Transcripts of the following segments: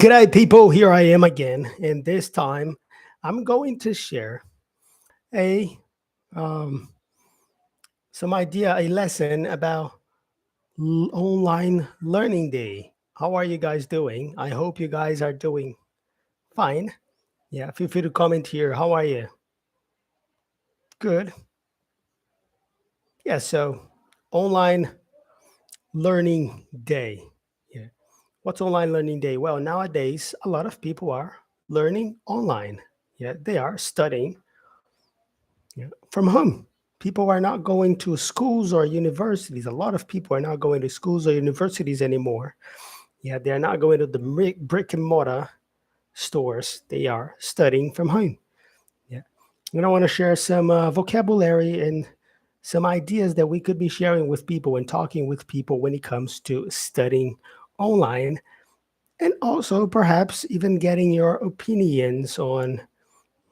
G'day, people. Here I am again, and this time I'm going to share a um, some idea, a lesson about online learning day. How are you guys doing? I hope you guys are doing fine. Yeah, feel free to comment here. How are you? Good. Yeah. So, online learning day. Yeah. What's online learning day? Well, nowadays a lot of people are learning online. Yeah, they are studying, yeah, from home. People are not going to schools or universities. A lot of people are not going to schools or universities anymore. Yeah, they're not going to the brick and mortar stores. They are studying from home. Yeah. And I want to share some vocabulary and some ideas that we could be sharing with people and talking with people when it comes to studying online, and also perhaps even getting your opinions on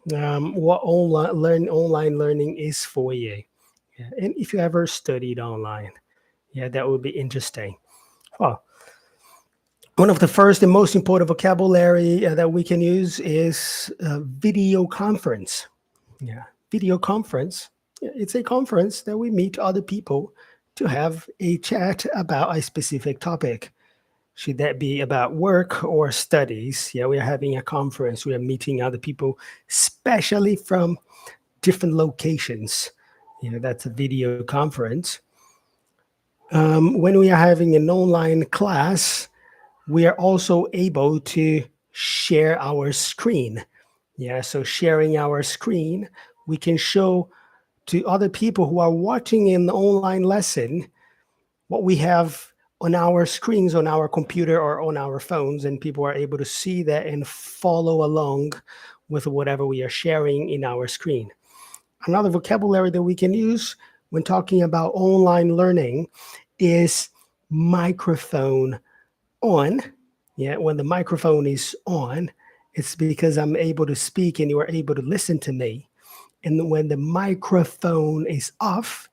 what online learning is for you. Yeah. And if you ever studied online, yeah, that would be interesting. Well, one of the first and most important vocabulary that we can use is video conference. Yeah, video conference. Yeah, it's a conference that we meet other people to have a chat about a specific topic. Should that be about work or studies? Yeah, we are having a conference. We are meeting other people, especially from different locations. You know, that's a video conference. When we are having an online class, we are also able to share our screen. Yeah, so sharing our screen, we can show to other people who are watching an online lesson what we have on our screens, on our computer or on our phones, and people are able to see that and follow along with whatever we are sharing in our screen. Another vocabulary that we can use when talking about online learning is microphone on. Yeah, when the microphone is on, it's because I'm able to speak and you are able to listen to me. And when the microphone is off,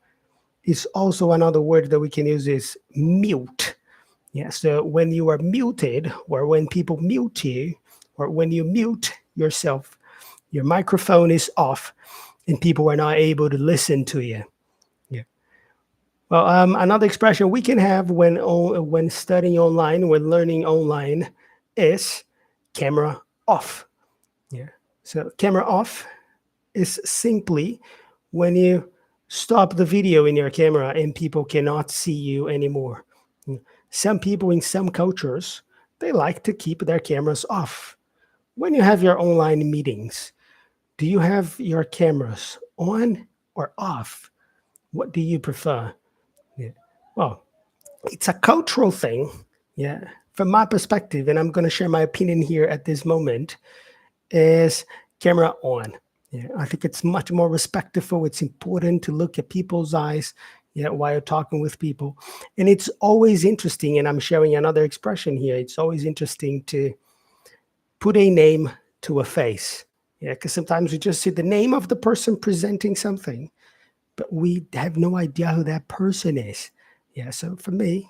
is also another word that we can use is mute. Yeah, so when you are muted, or when people mute you, or when you mute yourself, your microphone is off and people are not able to listen to you. Yeah. Well, another expression we can have when studying online, when learning online, is camera off. Yeah. So camera off is simply when you stop the video in your camera and people cannot see you anymore. Mm. Some people in some cultures, they like to keep their cameras off. When you have your online meetings, do you have your cameras on or off? What do you prefer? Yeah. Well, it's a cultural thing. Yeah. From my perspective, and I'm going to share my opinion here at this moment, is camera on. Yeah, I think it's much more respectful. It's important to look at people's eyes, yeah, while you're talking with people. And it's always interesting, and I'm sharing another expression here. It's always interesting to put a name to a face. Yeah, because sometimes we just see the name of the person presenting something, but we have no idea who that person is. Yeah, so for me,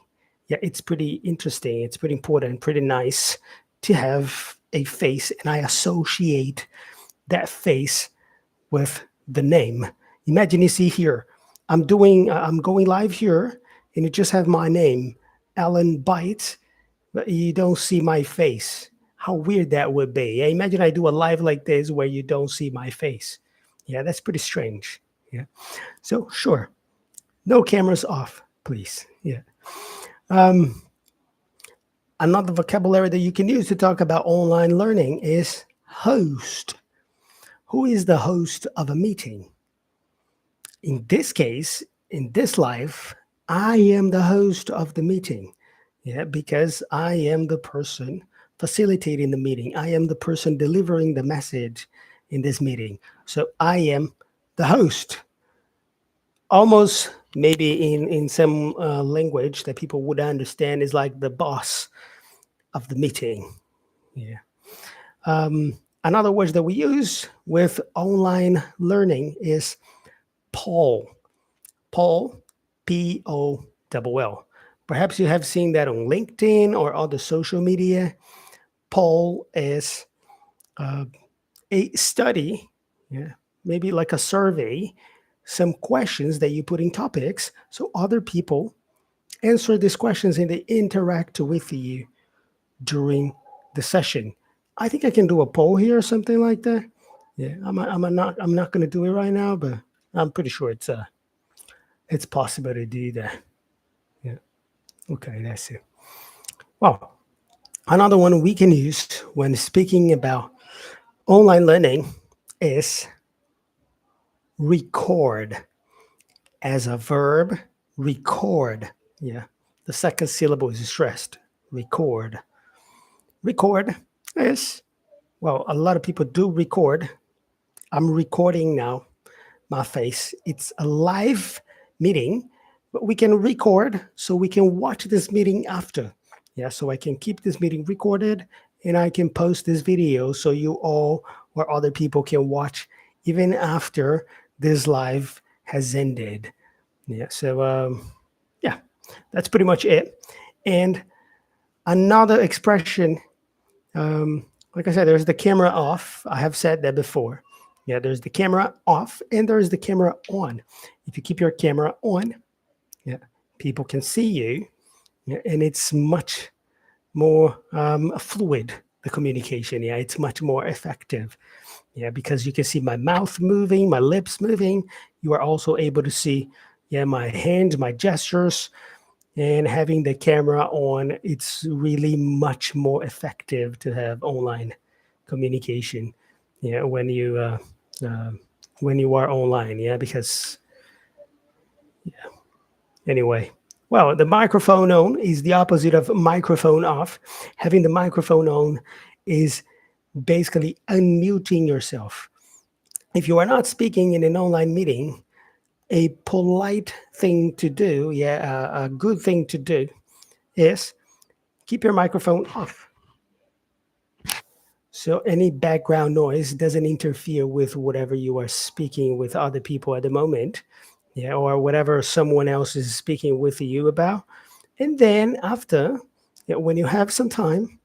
yeah, it's pretty interesting. It's pretty important, pretty nice to have a face, and I associate that face with the name. Imagine you see here, I'm going live here, and you just have my name, Alan Bites, but you don't see my face. How weird that would be. Yeah, imagine I do a live like this where you don't see my face. Yeah, that's pretty strange. Yeah. So sure, no cameras off, please. Yeah. Um, Another vocabulary that you can use to talk about online learning is host. Who is the host of a meeting? In this case, in this life, I am the host of the meeting. Yeah, because I am the person facilitating the meeting. I am the person delivering the message in this meeting. So I am the host. Almost maybe in some language that people would understand is like the boss of the meeting. Yeah. Another word that we use with online learning is poll. Poll, Poll. Perhaps you have seen that on LinkedIn or other social media. poll is uh, a study, yeah, maybe like a survey, some questions that you put in topics so other people answer these questions and they interact with you during the session. I think I can do a poll here or something like that. Yeah, I'm not going to do it right now, but I'm pretty sure it's possible to do that. Yeah. Okay, that's it. Well, another one we can use when speaking about online learning is record as a verb. Record. Yeah. The second syllable is stressed. Record. Record is, well, a lot of people do record. I'm recording now my face. It's a live meeting, but we can record so we can watch this meeting after. Yeah, so I can keep this meeting recorded and I can post this video so you all or other people can watch even after this live has ended. Yeah, so yeah, that's pretty much it. And another expression, like I said, there's the camera off. I have said that before. Yeah, there's the camera off and there's the camera on. If you keep your camera on, yeah, people can see you, yeah, and it's much more fluid, the communication. Yeah, it's much more effective. Yeah, because you can see my mouth moving, my lips moving. You are also able to see, yeah, my hands, my gestures, and having the camera on, it's really much more effective to have online communication. Yeah, uh, when you are online. Yeah, because anyway. Well, the microphone on is the opposite of microphone off. Having the microphone on is basically unmuting yourself. If you are not speaking in an online meeting, a polite thing to do, yeah, a good thing to do is keep your microphone off. So any background noise doesn't interfere with whatever you are speaking with other people at the moment, yeah, or whatever someone else is speaking with you about. And then after, yeah, when you have some time,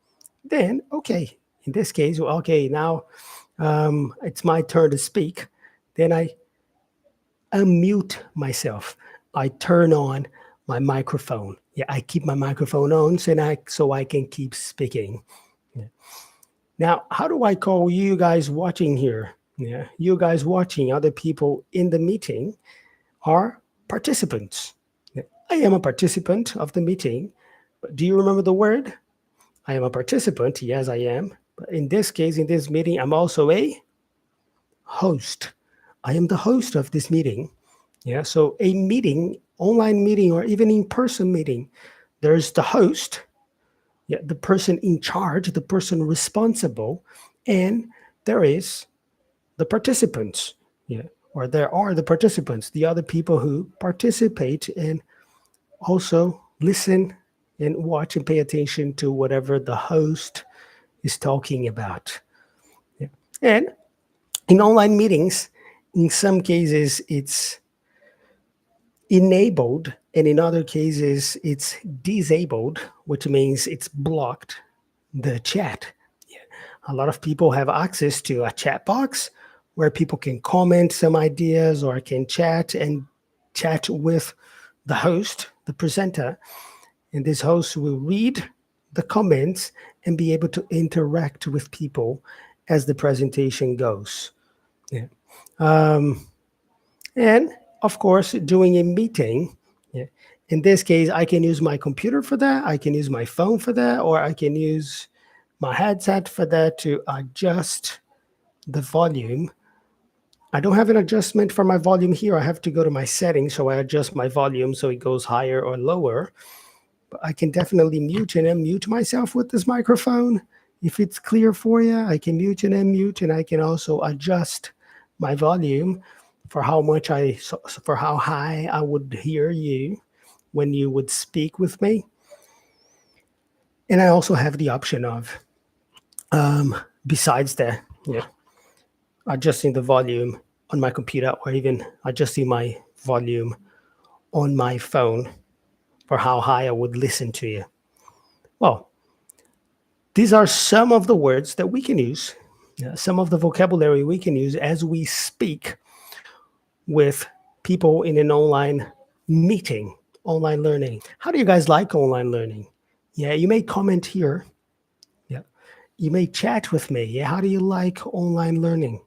then okay, in this case, well, okay, now it's my turn to speak. Then I unmute myself. I turn on my microphone. Yeah, I keep my microphone on so I can keep speaking. Yeah. Now, how do I call you guys watching here? Yeah, you guys watching, other people in the meeting are participants. Yeah, I am a participant of the meeting, but do you remember the word? I am a participant. Yes, I am. But in this case, in this meeting, I'm also a host. I am the host of this meeting. Yeah, so a meeting, online meeting, or even in-person meeting, there's the host, yeah, the person in charge, the person responsible, and there is the participants, yeah, or there are the participants, the other people who participate and also listen and watch and pay attention to whatever the host is talking about. Yeah. And in online meetings, in some cases, it's enabled, and in other cases, it's disabled, which means it's blocked the chat. Yeah. A lot of people have access to a chat box where people can comment some ideas or can chat and chat with the host, the presenter, and this host will read the comments and be able to interact with people as the presentation goes. Yeah. Um, and of course, doing a meeting, yeah, in this case, I can use my computer for that, I can use my phone for that, or I can use my headset for that to adjust the volume. I don't have an adjustment for my volume here. I have to go to my settings, so I adjust my volume so it goes higher or lower. But I can definitely mute and unmute myself with this microphone. If it's clear for you, I can mute and unmute, and I can also adjust my volume for for how high I would hear you when you would speak with me. And I also have the option of, besides that, yeah, adjusting the volume on my computer or even adjusting my volume on my phone for how high I would listen to you. Well, These are some of the words that we can use, some of the vocabulary we can use as we speak with people in an online meeting, online learning. How do you guys like online learning? Yeah, you may comment here. Yeah, you may chat with me. Yeah, how do you like online learning?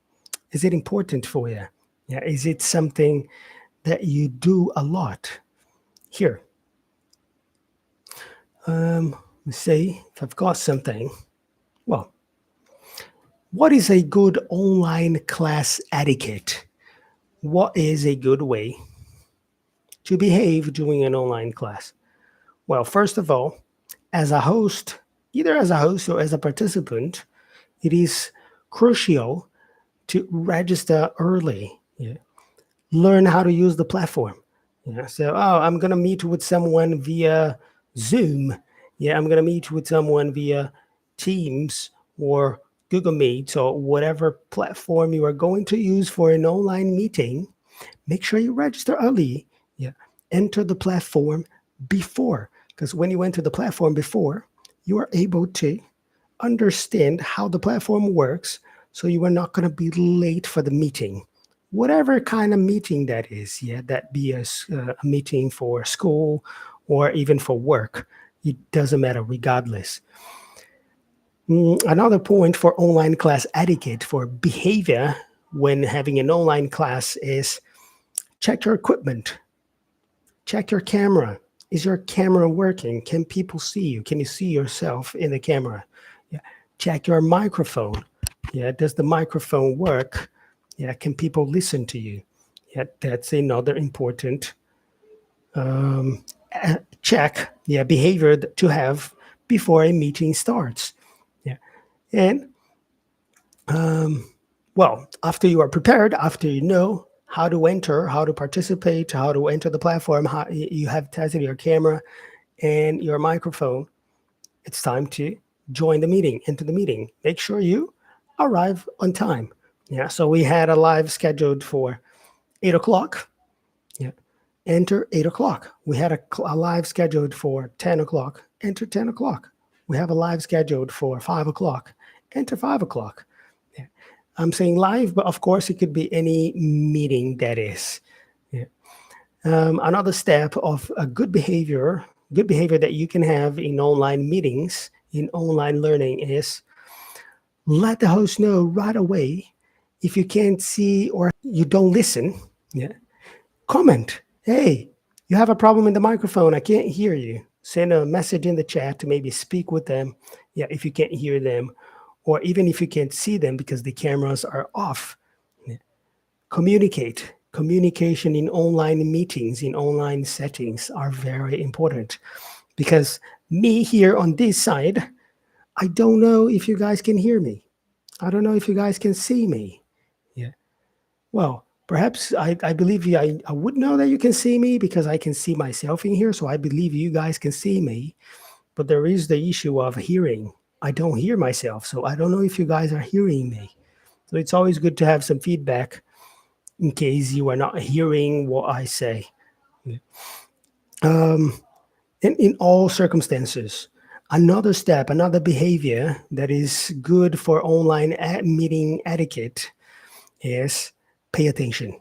Is it important for you? Yeah, is it something that you do a lot? Here, let's see if I've got something. Well, what is a good online class etiquette? What is a good way to behave during an online class? Well, first of all, as a host, either as a host or as a participant, it is crucial to register early. Yeah. Learn how to use the platform. Yeah. So, oh, I'm going to meet with someone via Zoom. Yeah, I'm going to meet with someone via Teams or Google Meet or whatever platform you are going to use for an online meeting. Make sure you register early. Yeah. Enter the platform before, because when you enter the platform before, you are able to understand how the platform works, so you are not going to be late for the meeting, whatever kind of meeting that is. Yeah, that be a meeting for school or even for work. It doesn't matter regardless. Another point for online class etiquette, for behavior when having an online class, is check your equipment, check your camera. Is your camera working? Can people see you? Can you see yourself in the camera? Yeah. Check your microphone. Yeah, does the microphone work? Yeah, can people listen to you? Yeah, that's another important check. Yeah, behavior to have before a meeting starts. Yeah, and well, after you are prepared, after you know how to enter, how to participate, how to enter the platform, how you have tested your camera and your microphone, it's time to join the meeting, enter the meeting. Make sure you arrive on time. Yeah, so we had a live scheduled for 8 o'clock. Yeah, enter 8 o'clock. We had a live scheduled for 10 o'clock. Enter 10 o'clock. We have a live scheduled for 5 o'clock. Enter 5 o'clock. Yeah. I'm saying live, but of course it could be any meeting that is. Yeah. Another step of a good behavior that you can have in online meetings, in online learning, is let the host know right away if you can't see or you don't listen. Yeah. Comment. Hey, you have a problem in the microphone. I can't hear you. Send a message in the chat to maybe speak with them. Yeah, if you can't hear them, or even if you can't see them because the cameras are off. Yeah. Communicate. Communication in online meetings, in online settings, are very important, because me here on this side, I don't know if you guys can hear me. I don't know if you guys can see me. Yeah. Well, perhaps I believe you, I would know that you can see me because I can see myself in here. So I believe you guys can see me. But there is the issue of hearing. I don't hear myself. So I don't know if you guys are hearing me. So it's always good to have some feedback in case you are not hearing what I say. In all circumstances, another step, another behavior that is good for online meeting etiquette is pay attention.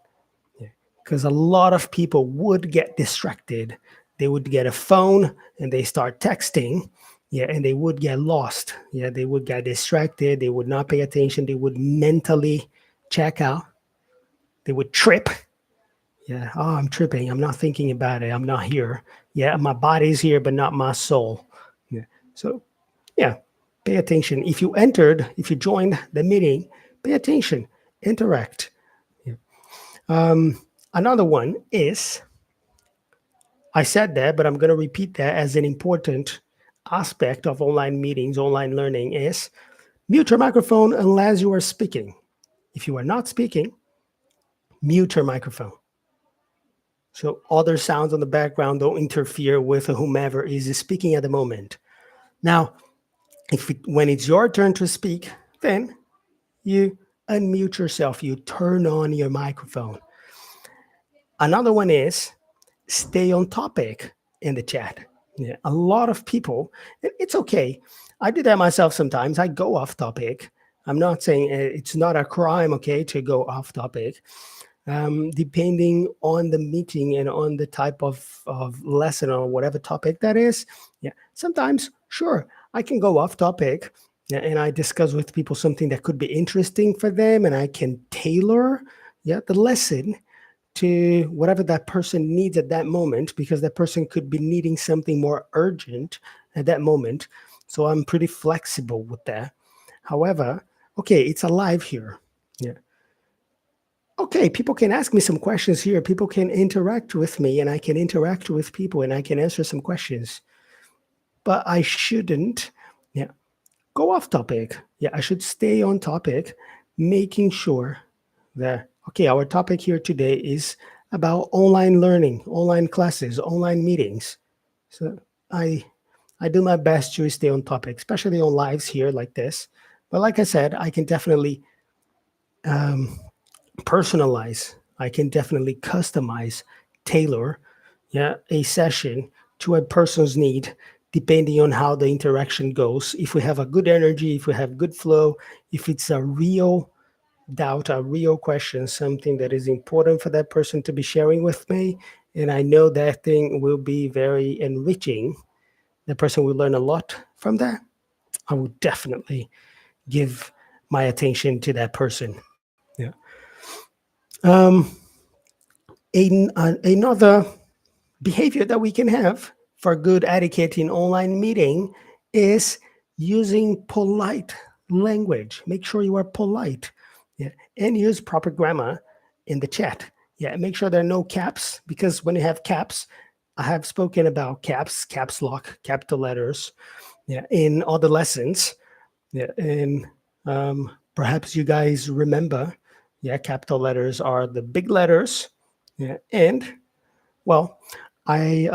Because a lot of people would get distracted. They would get a phone and they start texting. Yeah, and they would get lost. Yeah, they would get distracted. They would not pay attention. They would mentally check out. They would trip. Yeah, oh, I'm tripping. I'm not thinking about it. I'm not here. Yeah, my body's here, but not my soul. Yeah. So, yeah, pay attention. If you joined the meeting, pay attention, interact. Yeah. Another one is, I said that, but I'm going to repeat that as an important aspect of online meetings, online learning, is mute your microphone unless you are speaking. If you are not speaking, mute your microphone. So other sounds on the background don't interfere with whomever is speaking at the moment. Now, when it's your turn to speak, then you unmute yourself, you turn on your microphone. Another one is stay on topic in the chat. Yeah, a lot of people, and it's okay. I do that myself sometimes. I go off topic. I'm not saying it's not a crime, okay, to go off topic. Depending on the meeting and on the type of lesson or whatever topic that is. Yeah, sometimes, sure, I can go off topic, yeah, and I discuss with people something that could be interesting for them, and I can tailor, yeah, the lesson to whatever that person needs at that moment, because that person could be needing something more urgent at that moment. So I'm pretty flexible with that. However, okay, it's alive here. Yeah. Okay, people can ask me some questions here. People can interact with me, and I can interact with people, and I can answer some questions. But I shouldn't, yeah, go off topic. Yeah, I should stay on topic, making sure that, okay, our topic here today is about online learning, online classes, online meetings. So I I do my best to stay on topic, especially on lives here like this. But like I said, I can definitely um, personalize. I can definitely customize, tailor, yeah, a session to a person's need, depending on how the interaction goes. If we have a good energy, if we have good flow, if it's a real doubt, a real question, something that is important for that person to be sharing with me, and I know that thing will be very enriching. The person will learn a lot from that. I will definitely give my attention to that person. Yeah. Um, another behavior that we can have for good etiquette in online meeting is using polite language. Make sure you are polite, yeah, and use proper grammar in the chat. Yeah, make sure there are no caps, because when you have caps, I have spoken about caps, caps lock, capital letters, yeah, in other lessons. Yeah, and perhaps you guys remember, yeah, capital letters are the big letters, yeah, and well, I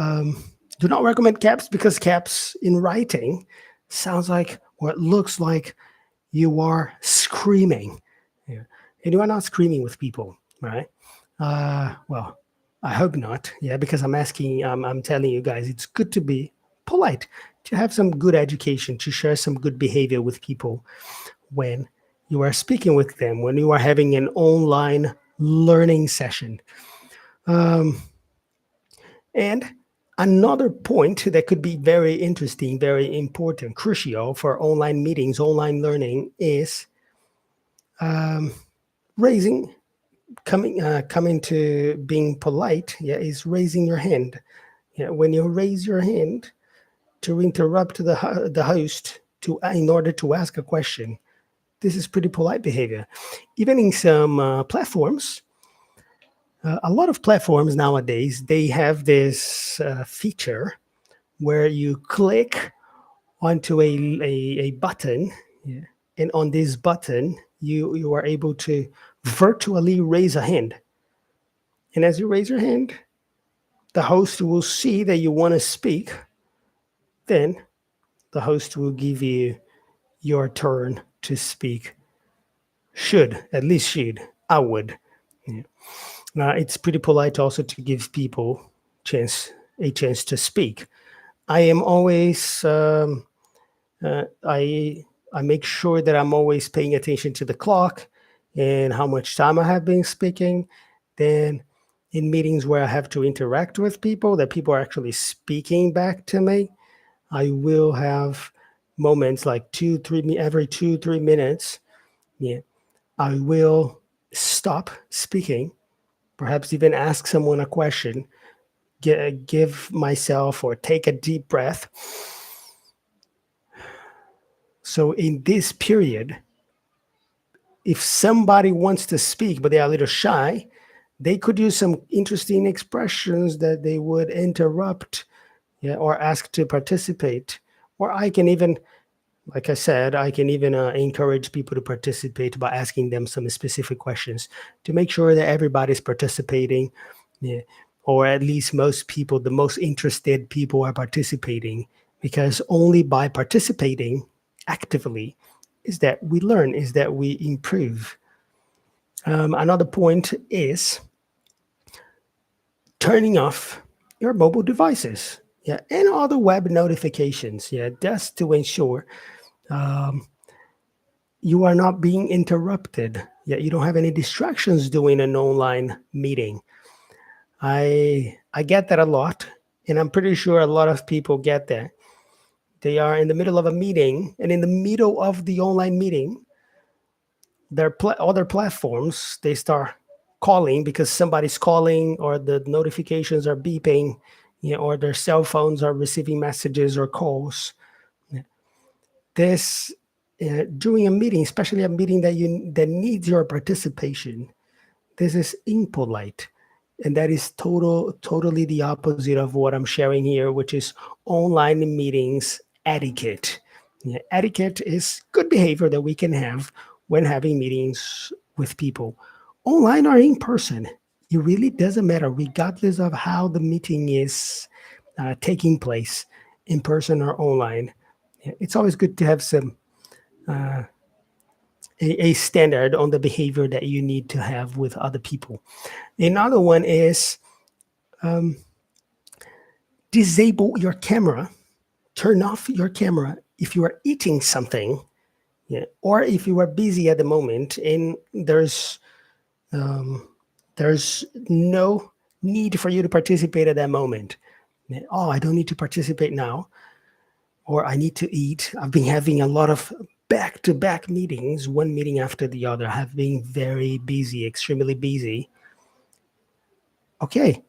do not recommend caps, because caps in writing sounds like, or it looks like, you are screaming. Yeah. And you are not screaming with people, right? Well, I hope not. Yeah, because I'm telling you guys, it's good to be polite, to have some good education, to share some good behavior with people when you are speaking with them, when you are having an online learning session. Um, and another point that could be very interesting, very important, crucial for online meetings, online learning is um, raising, coming to being polite. Yeah, is raising your hand. Yeah, when you raise your hand to interrupt the host to in order to ask a question, this is pretty polite behavior. Even in some platforms, a lot of platforms nowadays, they have this feature where you click onto a button, yeah, and on this button you are able to virtually raise a hand, and as you raise your hand, the host will see that you want to speak. Then the host will give you your turn to speak. Should, at least should, I would, yeah. It's pretty polite also to give people a chance to speak. I am always I make sure that I'm always paying attention to the clock and how much time I have been speaking. Then, in meetings where I have to interact with people, that people are actually speaking back to me, I will have moments like every 2, 3 minutes. Yeah, I will stop speaking, perhaps even ask someone a question, give myself or take a deep breath. So in this period, if somebody wants to speak but they are a little shy, they could use some interesting expressions that they would interrupt, yeah, or ask to participate. Or I can even, like I said, I can even encourage people to participate by asking them some specific questions to make sure that everybody's participating, yeah, or at least most people, the most interested people, are participating, because only by participating actively is that we learn, is that we improve. Another point is turning off your mobile devices. Yeah, and all the web notifications. Yeah, just to ensure um, you are not being interrupted. Yeah, you don't have any distractions doing an online meeting. I get that a lot, and I'm pretty sure a lot of people get that. They are in the middle of a meeting, and in the middle of the online meeting, other platforms they start calling because somebody's calling, or the notifications are beeping, or their cell phones are receiving messages or calls. This during a meeting, especially a meeting that needs your participation, this is impolite, and that is totally the opposite of what I'm sharing here, which is online meetings etiquette. Yeah, etiquette is good behavior that we can have when having meetings with people, online or in person. It really doesn't matter, regardless of how the meeting is taking place, in person or online. Yeah, it's always good to have a standard on the behavior that you need to have with other people. Another one is disable your camera, turn off your camera if you are eating something, yeah, or if you are busy at the moment and there's no need for you to participate at that moment. Yeah, oh, I don't need to participate now, or I need to eat. I've been having a lot of back to back meetings, one meeting after the other. I've been very busy, extremely busy. Okay,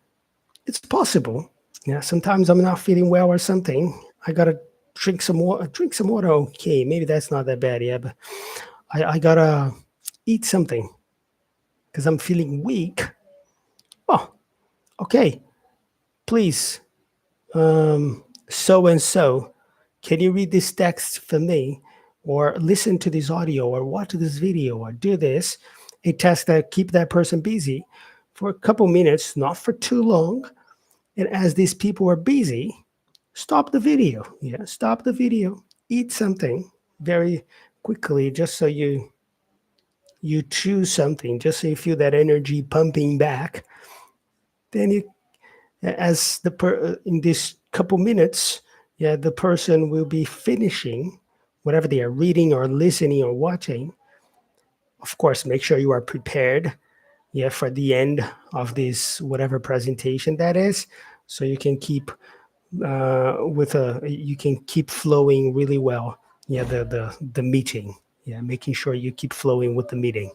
it's possible. Yeah, sometimes I'm not feeling well or something. I gotta drink some water. Drink some water. Okay, maybe that's not that bad. Yeah, but I gotta eat something because I'm feeling weak. Oh, okay. Please, so and so, can you read this text for me, or listen to this audio, or watch this video, or do this? A task that keep that person busy for a couple minutes, not for too long. And as these people are busy, stop the video. Yeah, stop the video. Eat something very quickly, just so you choose something, just so you feel that energy pumping back. Then you, as in this couple minutes, yeah, the person will be finishing whatever they are reading or listening or watching. Of course, make sure you are prepared, yeah, for the end of this whatever presentation that is, so you can keep you can keep flowing really well. Yeah, the meeting. Yeah, making sure you keep flowing with the meeting.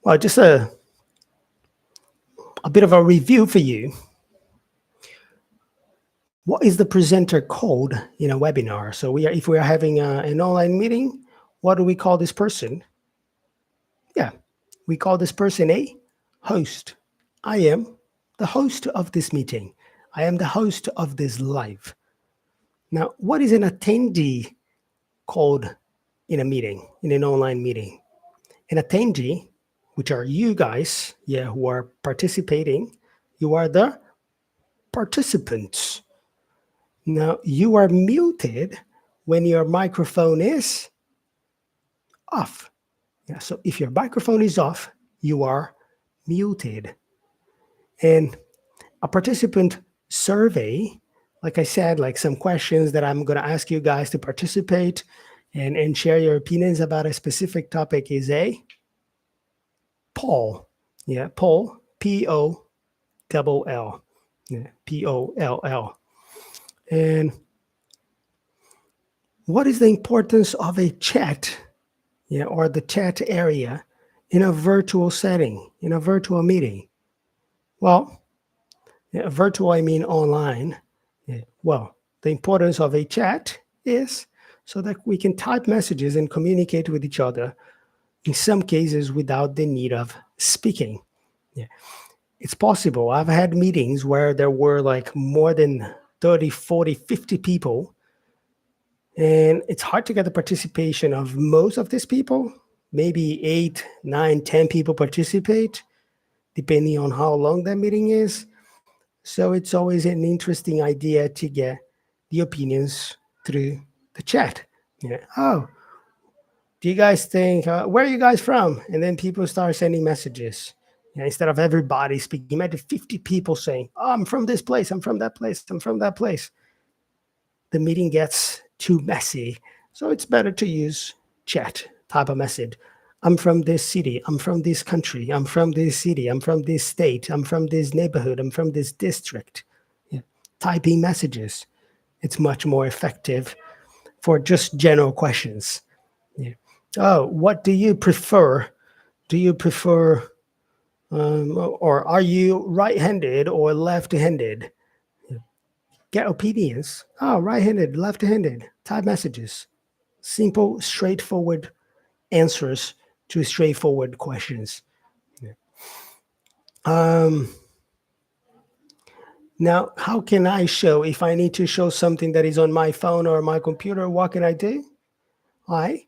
Well, just a bit of a review for you. What is the presenter called in a webinar? So if we are having an online meeting, what do we call this person? Yeah, we call this person a host. I am the host of this meeting. I am the host of this live. Now, what is an attendee called in a meeting, in an online meeting? An attendee, which are you guys, yeah, who are participating, you are the participants. Now, you are muted when your microphone is off. Yeah, so if your microphone is off, you are muted. And a participant survey, like I said, like some questions that I'm going to ask you guys to participate and share your opinions about a specific topic, is a poll. Yeah, poll, Poll. Yeah, Poll. And what is the importance of a chat, yeah, or the chat area in a virtual setting, in a virtual meeting? Well, yeah, virtual, I mean online. Yeah, well, the importance of a chat is so that we can type messages and communicate with each other, in some cases without the need of speaking. Yeah. It's possible. I've had meetings where there were like more than 30, 40, 50 people, and it's hard to get the participation of most of these people. Maybe 8, 9, 10 people participate, depending on how long that meeting is. So it's always an interesting idea to get the opinions through the chat. Yeah. Oh, do you guys think, where are you guys from? And then people start sending messages. Yeah, instead of everybody speaking, imagine 50 people saying, oh, I'm from this place, I'm from that place, I'm from that place. The meeting gets too messy. So it's better to use chat type of message. I'm from this city, I'm from this country, I'm from this city, I'm from this state, I'm from this neighborhood, I'm from this district. Yeah. Typing messages, it's much more effective for just general questions. Yeah. Oh, what do you prefer? Do you prefer, or are you right-handed or left-handed? Get opinions. Oh, right-handed, left-handed. Type messages. Simple, straightforward answers to straightforward questions. Yeah. Um, Now, how can I show if I need to show something that is on my phone or my computer? What can I do? I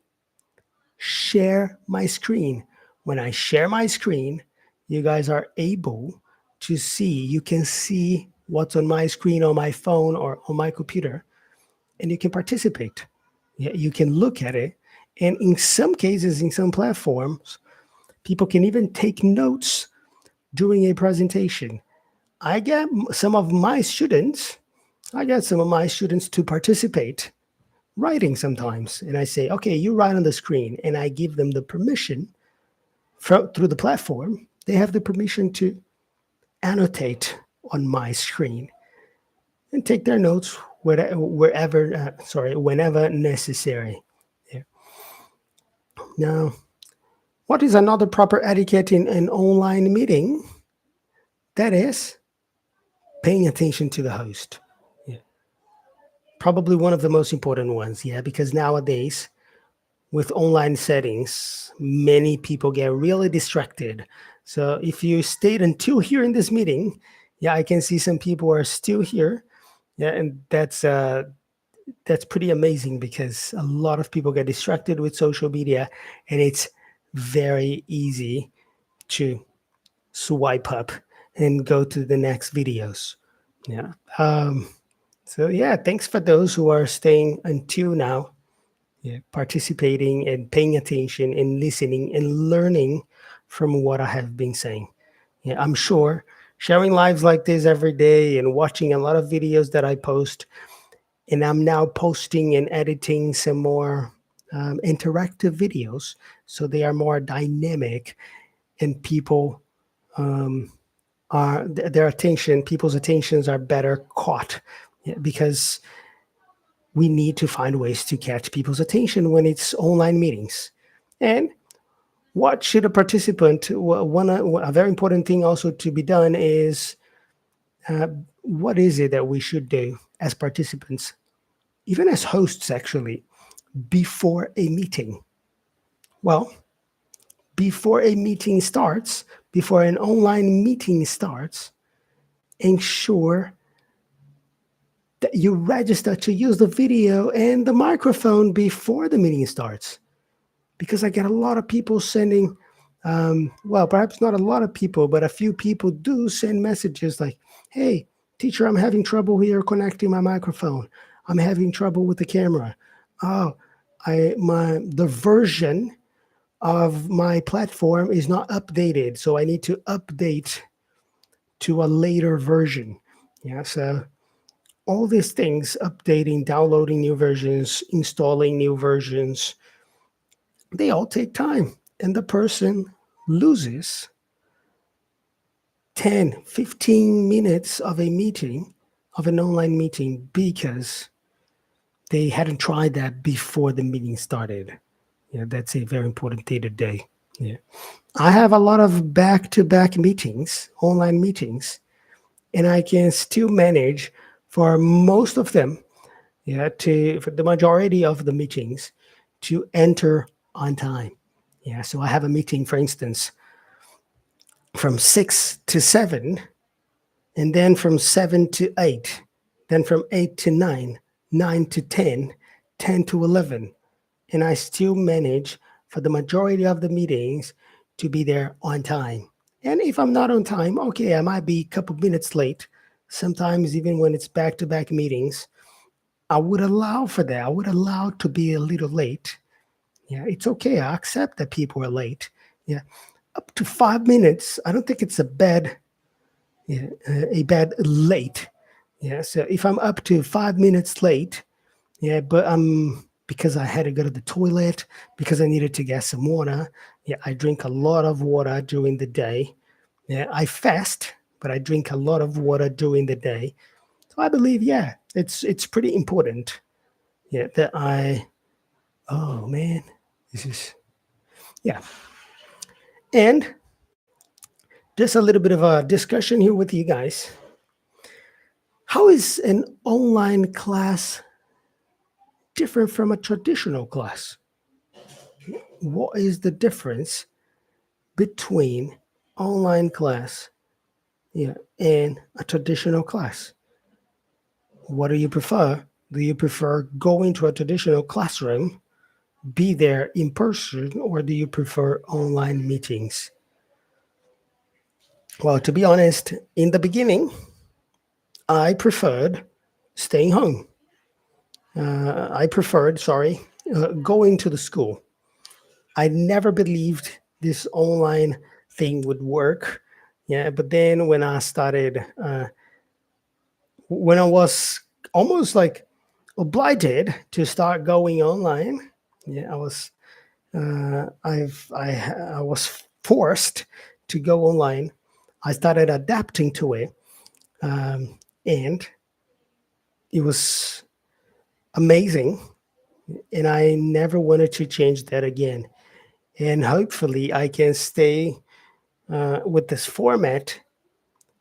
share my screen. When I share my screen, you guys are able to see, you can see what's on my screen on my phone or on my computer, and you can participate. Yeah, you can look at it. And in some cases, in some platforms, people can even take notes during a presentation. I get some of my students, I get some of my students to participate writing sometimes. And I say, okay, you write on the screen, and I give them the permission through the platform. They have the permission to annotate on my screen and take their notes whenever necessary. Yeah. Now, what is another proper etiquette in an online meeting? That is paying attention to the host. Yeah. Probably one of the most important ones, yeah, because nowadays with online settings, many people get really distracted. So if you stayed until here in this meeting, yeah, I can see some people are still here. Yeah, and that's pretty amazing because a lot of people get distracted with social media, and it's very easy to swipe up and go to the next videos. Yeah. So yeah, thanks for those who are staying until now, yeah, participating and paying attention and listening and learning from what I have been saying. Yeah, I'm sure sharing lives like this every day and watching a lot of videos that I post, and I'm now posting and editing some more interactive videos, so they are more dynamic, and people people's attentions are better caught. Yeah, because we need to find ways to catch people's attention when it's online meetings. And what should a participant, a very important thing also to be done is, uh, what is it that we should do as participants, even as hosts actually, before a meeting? Well, before a meeting starts, before an online meeting starts, ensure that you register to use the video and the microphone before the meeting starts. Because I get a lot of people sending, well, perhaps not a lot of people, but a few people do send messages like, hey, teacher, I'm having trouble here connecting my microphone. I'm having trouble with the camera. Oh, the version of my platform is not updated, so I need to update to a later version. Yeah, so all these things, updating, downloading new versions, installing new versions, they all take time. And the person loses 10, 15 minutes of a meeting, of an online meeting, because they hadn't tried that before the meeting started. Yeah, that's a very important thing today. Yeah. I have a lot of back-to-back meetings, online meetings, and I can still manage for most of them, yeah, for the majority of the meetings, to enter on time. Yeah, so I have a meeting, for instance, from 6 to 7, and then from 7 to 8, then from 8 to 9, 9 to 10, 10 to 11. And I still manage for the majority of the meetings to be there on time. And if I'm not on time, okay, I might be a couple minutes late. Sometimes, even when it's back to back meetings, I would allow for that. I would allow to be a little late. Yeah, it's okay. I accept that people are late. Yeah. up to 5 minutes, I don't think it's a bad, yeah, a bad late. Yeah. So if I'm up to 5 minutes late, yeah, but because I had to go to the toilet, because I needed to get some water. Yeah, I drink a lot of water during the day. Yeah, I fast, but I drink a lot of water during the day. So I believe, yeah, it's pretty important. Yeah, that I. Oh man, this is, yeah, and just a little bit of a discussion here with you guys. How is an online class different from a traditional class? What is the difference between online class, yeah, and a traditional class? What do you prefer? Do you prefer going to a traditional classroom, be there in person, or do you prefer online meetings? Well, to be honest, in the beginning, I preferred staying home. I preferred, sorry, going to the school. I never believed this online thing would work. Yeah, but then when I started, when I was almost like obliged to start going online, yeah, I was forced to go online. I started adapting to it, and it was amazing. And I never wanted to change that again. And hopefully, I can stay with this format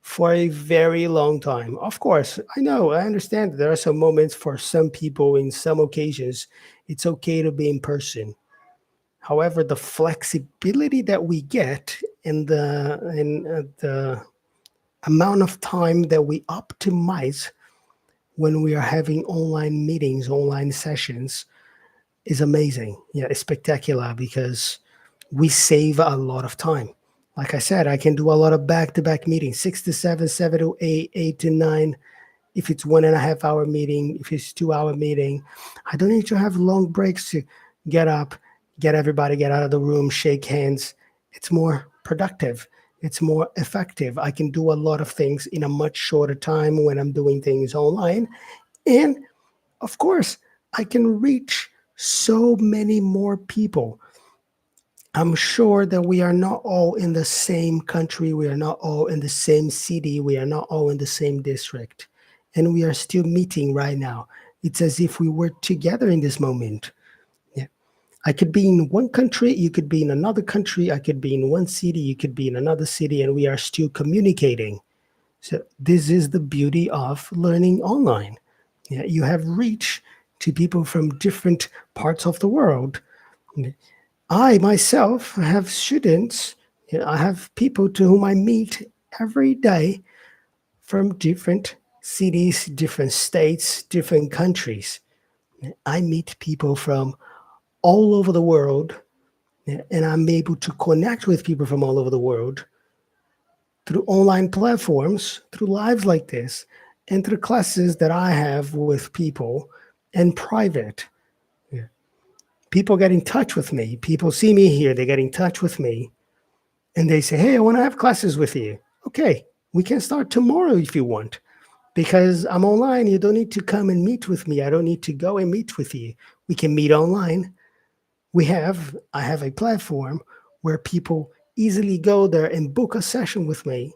for a very long time. Of course, I understand that there are some moments for some people in some occasions, it's okay to be in person. However, the flexibility that we get and the amount of time that we optimize when we are having online meetings, online sessions is amazing. Yeah, it's spectacular because we save a lot of time. Like I said, I can do a lot of back-to-back meetings, 6 to 7, 7 to 8, 8 to 9. If it's 1.5 hour meeting, if it's 2 hour meeting, I don't need to have long breaks to get up, get everybody, get out of the room, shake hands. It's more productive. It's more effective. I can do a lot of things in a much shorter time when I'm doing things online. And of course, I can reach so many more people. I'm sure that we are not all in the same country. We are not all in the same city. We are not all in the same district. And we are still meeting right now. It's as if we were together in this moment. Yeah. I could be in one country, you could be in another country, I could be in one city, you could be in another city, and we are still communicating. So, this is the beauty of learning online. Yeah, you have reach to people from different parts of the world. I myself have students, I have people to whom I meet every day from different cities, different states, different countries. I meet people from all over the world, and I'm able to connect with people from all over the world through online platforms, through lives like this, and through classes that I have with people in private. Yeah. People get in touch with me. People see me here, they get in touch with me, and they say, "Hey, I want to have classes with you." Okay, we can start tomorrow if you want, because I'm online. You don't need to come and meet with me. I don't need to go and meet with you. We can meet online. I have a platform where people easily go there and book a session with me.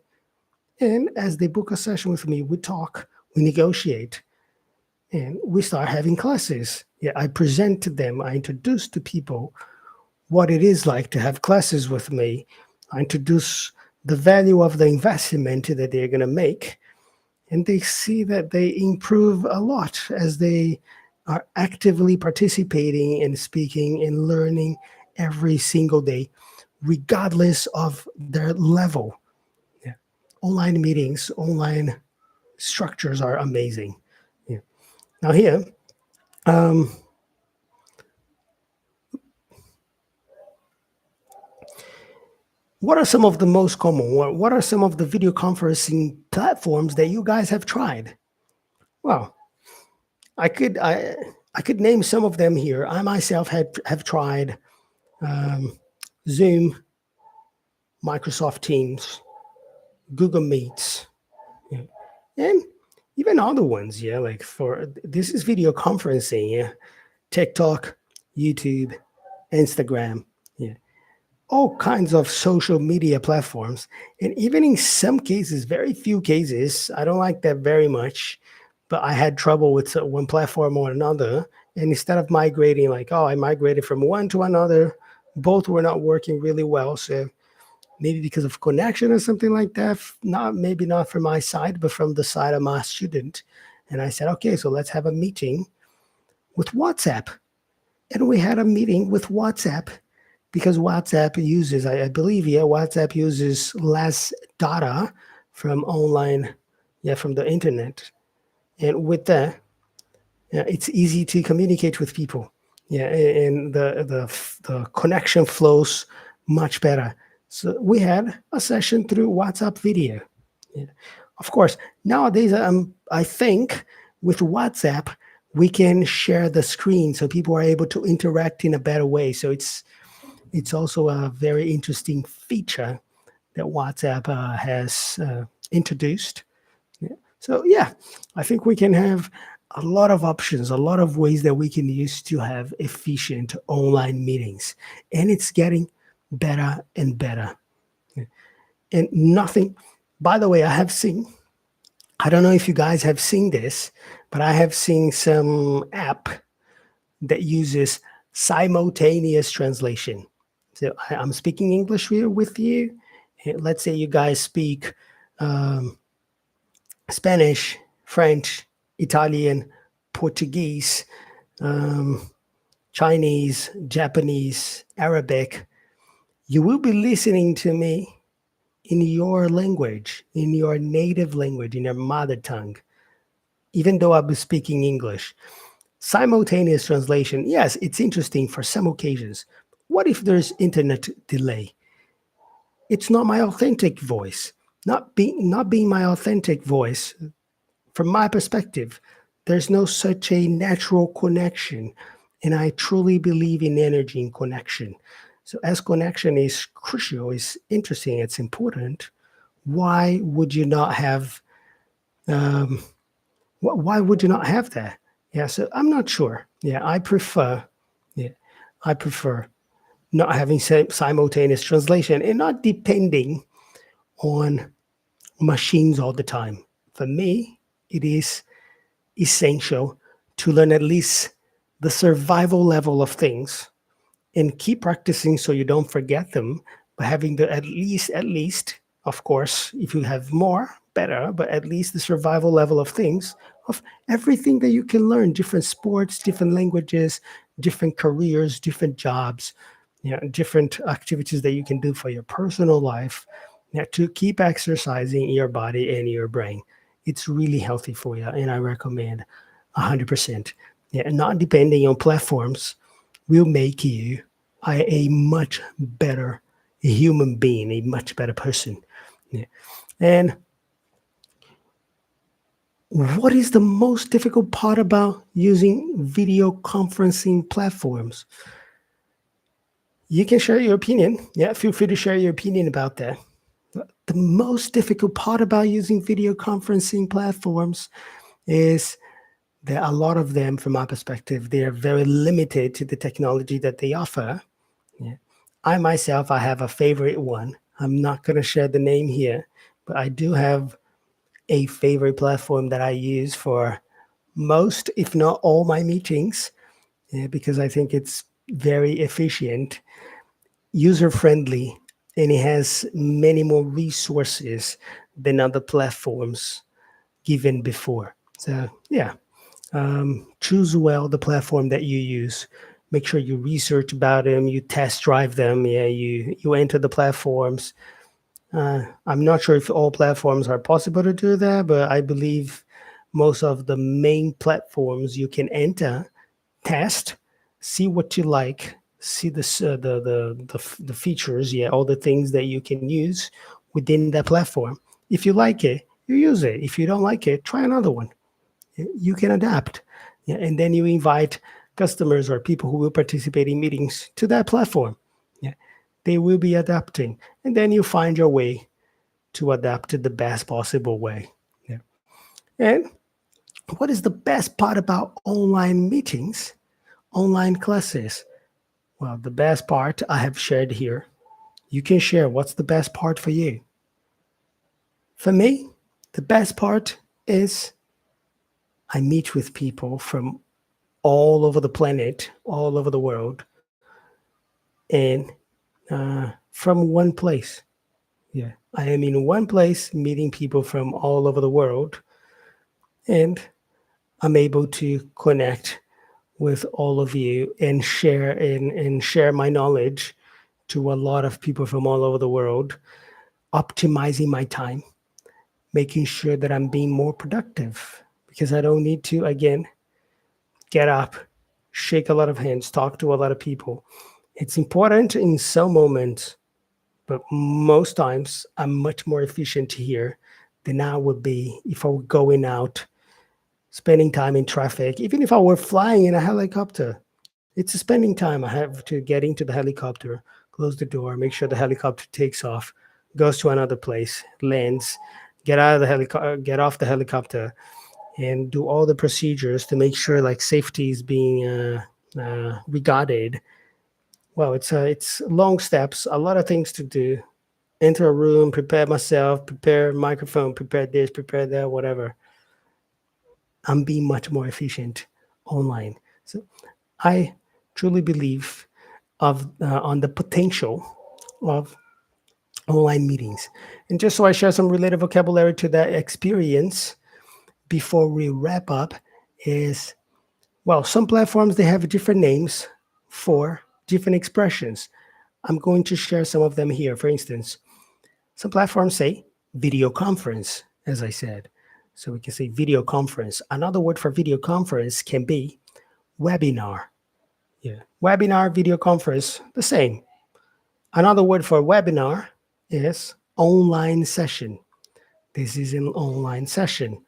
And as they book a session with me, we talk, we negotiate, and we start having classes. Yeah, I present to them, I introduce to people what it is like to have classes with me. I introduce the value of the investment that they're going to make, and they see that they improve a lot as they are actively participating and speaking and learning every single day, regardless of their level. Yeah. Online meetings, online structures are amazing. Yeah. Now here, um, what are some of the most common? What are some of the video conferencing platforms that you guys have tried? Well, I could I I could name some of them here. I myself have tried um, Zoom. Microsoft Teams, Google Meets, yeah, and even other ones. Yeah, like for this is video conferencing. Yeah, TikTok, YouTube, Instagram. Yeah, all kinds of social media platforms. And even in some cases, very few cases, I don't like that very much, but I had trouble with one platform or another. And instead of migrating, like, oh, I migrated from one to another, both were not working really well. So maybe because of connection or something like that, not maybe not from my side, but from the side of my student. And I said, okay, so let's have a meeting with WhatsApp. And we had a meeting with WhatsApp because WhatsApp uses, I believe, yeah, WhatsApp uses less data from online, yeah, from the internet. And with that, yeah, it's easy to communicate with people. Yeah, and the connection flows much better. So we had a session through WhatsApp video. Yeah. Of course, nowadays, I think with WhatsApp we can share the screen so people are able to interact in a better way. So it's also a very interesting feature that WhatsApp has introduced. Yeah. So yeah, I think we can have a lot of options, a lot of ways that we can use to have efficient online meetings, and it's getting better and better. Yeah. And nothing. By the way, I have seen. I don't know if you guys have seen this, but I have seen some app that uses simultaneous translation. So I'm speaking English here with you. Let's say you guys speak um, Spanish, French, Italian, Portuguese, um, Chinese, Japanese, Arabic. You will be listening to me in your language, in your native language, in your mother tongue, even though I'll be speaking English. Simultaneous translation, yes, it's interesting for some occasions. What if there's internet delay? It's not my authentic voice. Not being my authentic voice, from my perspective, there's no such a natural connection. And I truly believe in energy and connection. So as connection is crucial, is interesting, it's important, why would you not have um, why would you not have that? Yeah, so I'm not sure. Yeah, I prefer not having simultaneous translation and not depending on machines all the time. For me, it is essential to learn at least the survival level of things and keep practicing so you don't forget them, but having the at least, of course, if you have more, better, but at least the survival level of things, of everything that you can learn, different sports, different languages, different careers, different jobs, different activities that you can do for your personal life, to keep exercising your body and your brain. It's really healthy for you, and I recommend 100%. Yeah, and not depending on platforms will make you a much better human being, a much better person. Yeah. And what is the most difficult part about using video conferencing platforms? You can share your opinion. Yeah, feel free to share your opinion about that. The most difficult part about using video conferencing platforms is that a lot of them, from my perspective, they are very limited to the technology that they offer. Yeah. I myself, I have a favorite one. I'm not going to share the name here, but I do have a favorite platform that I use for most, if not all, my meetings, because I think it's very efficient, user friendly, and it has many more resources than other platforms given before. So, yeah, choose well the platform that you use. Make sure you research about them, you test drive them. Yeah, you enter the platforms. I'm not sure if all platforms are possible to do that, but I believe most of the main platforms you can enter, test, see what you like, see the features, yeah, all the things that you can use within that platform. If you like it, you use it. If you don't like it, try another one. You can adapt. Yeah, and then you invite customers or people who will participate in meetings to that platform. Yeah. they will be adapting. And then you find your way to adapt to the best possible way. Yeah. And what is the best part about online meetings, online classes? Well, the best part I have shared here. You can share what's the best part for you. For me, the best part is I meet with people from all over the planet, all over the world, and from one place. Yeah, I am in one place meeting people from all over the world, and I'm able to connect with all of you and share my knowledge to a lot of people from all over the world, optimizing my time, making sure that I'm being more productive because I don't need to again get up, shake a lot of hands, talk to a lot of people. It's important in some moments, but most times I'm much more efficient here than I would be if I were going out, spending time in traffic, even if I were flying in a helicopter. It's spending time. I have to get into the helicopter, close the door, make sure the helicopter takes off, goes to another place, lands, get out of the helicopter, get off the helicopter, and do all the procedures to make sure like safety is being regarded. Well, it's long steps, a lot of things to do. Enter a room, prepare myself, prepare microphone, prepare this, prepare that, whatever. I'm being much more efficient online. So I truly believe of on the potential of online meetings. And just so I share some related vocabulary to that experience before we wrap up is, well, some platforms they have different names for different expressions. I'm going to share some of them here. For instance, some platforms say video conference, as I said. So we can say video conference. Another word for video conference can be webinar. Yeah. Webinar, video conference, the same. Another word for webinar is online session. This is an online session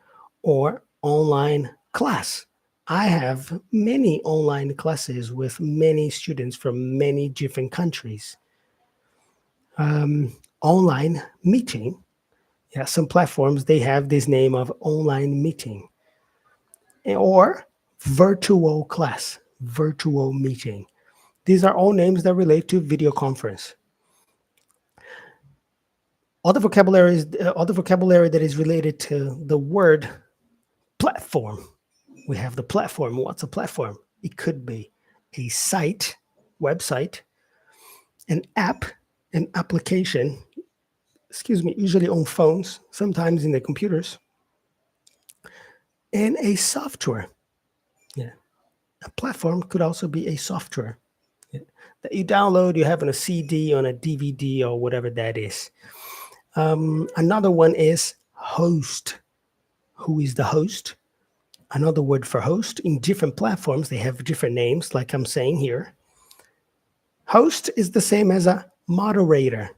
or online class. I have many online classes with many students from many different countries. Online meeting. Yeah, some platforms they have this name of online meeting or virtual class, virtual meeting. These are all names that relate to video conference. Other vocabulary that is related to the word platform. We have the platform. What's a platform? It could be a site, website, an app, an application, usually on phones, sometimes in the computers, and a software. Yeah. A platform could also be a software that you download, you have on a CD, on a DVD, or whatever that is. Another one is host. Who is the host? Another word for host in different platforms, they have different names, like I'm saying here. Host is the same as a moderator.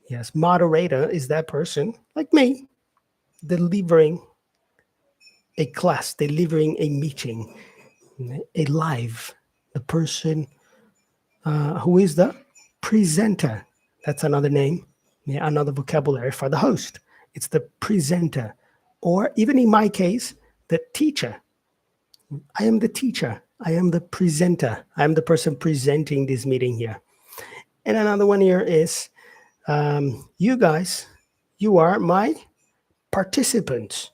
Yes, moderator is that person, like me, delivering a class, delivering a meeting, a live. The person who is the presenter. That's another name, yeah, another vocabulary for the host. It's the presenter. Or even in my case, the teacher. I am the teacher. I am the presenter. I am the person presenting this meeting here. And another one here is you guys, you are my participants.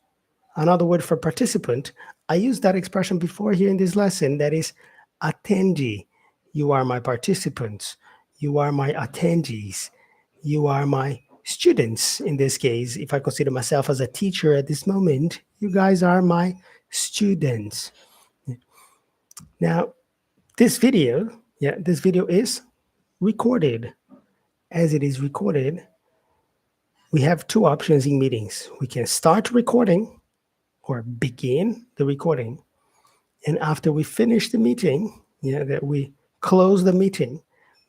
Another word for participant, I used that expression before here in this lesson, that is attendee. You are my participants. You are my attendees. You are my students. In this case, if I consider myself as a teacher at this moment, you guys are my students. Now, this video is recorded. As it is recorded, we have two options in meetings. We can start recording or begin the recording. And after we finish the meeting, that we close the meeting,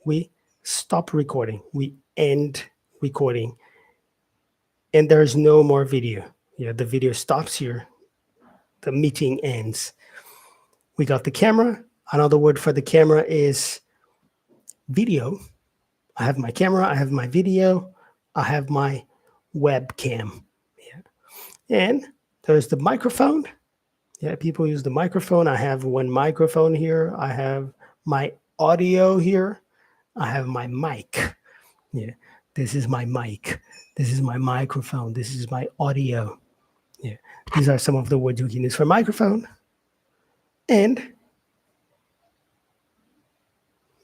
we stop recording, we end recording, and there's no more video. The video stops here. The meeting ends. We got the camera. Another word for the camera is video. I have my camera, I have my video, I have my webcam. Yeah. And there's the microphone. Yeah, people use the microphone. I have one microphone here. I have my audio here. I have my mic. Yeah, this is my mic. This is my microphone. This is my audio. Yeah, these are some of the words we can use for microphone. And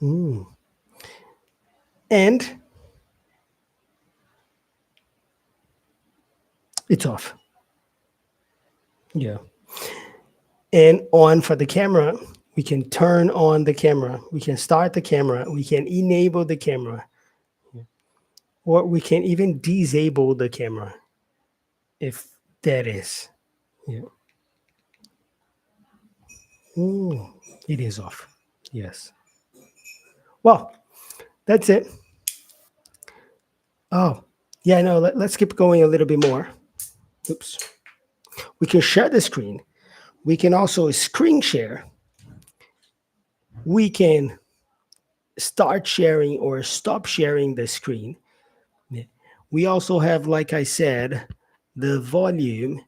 mm, and it's off. Yeah. And on for the camera, we can turn on the camera. We can start the camera. We can enable the camera. Or we can even disable the camera if that is. Yeah. Ooh, it is off. Yes. Well, that's it. Oh, yeah, no, let's keep going a little bit more. Oops. We can share the screen. We can also screen share. We can start sharing or stop sharing the screen. Yeah. We also have, like I said, the volume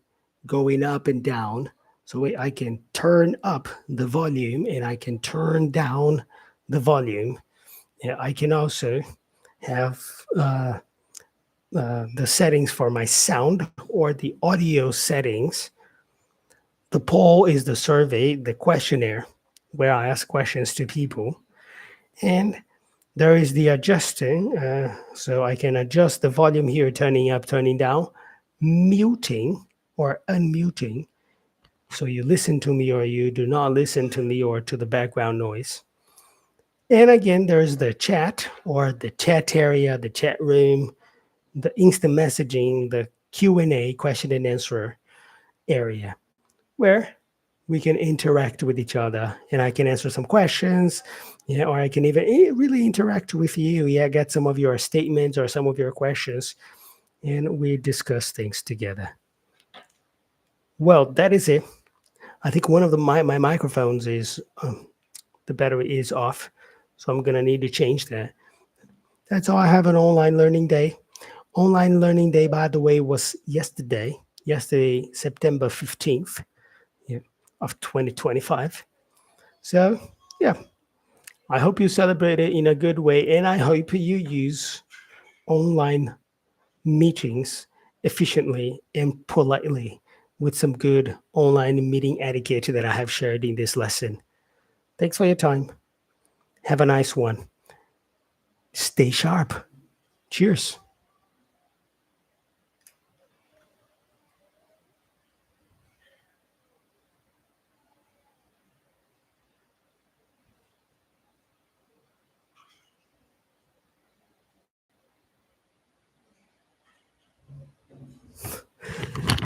going up and down. So I can turn up the volume and I can turn down the volume. Yeah, I can also have the settings for my sound or the audio settings. The poll is the survey, the questionnaire, where I ask questions to people. And there is the adjusting. So I can adjust the volume here, turning up, turning down, muting or unmuting. So you listen to me or you do not listen to me or to the background noise. And again, there's the chat or the chat area, the chat room, the instant messaging, the Q&A, question and answer area, where we can interact with each other and I can answer some questions, yeah, or I can even really interact with you. Yeah, get some of your statements or some of your questions, and we discuss things together. Well, that is it. I think one of my microphones is the battery is off, so I'm gonna need to change that. That's all I have on online learning day. Online learning day, by the way, was yesterday, September 15th, yeah, of 2025. So, yeah, I hope you celebrate it in a good way, and I hope you use online meetings efficiently and politely with some good online meeting etiquette that I have shared in this lesson. Thanks for your time. Have a nice one. Stay sharp. Cheers.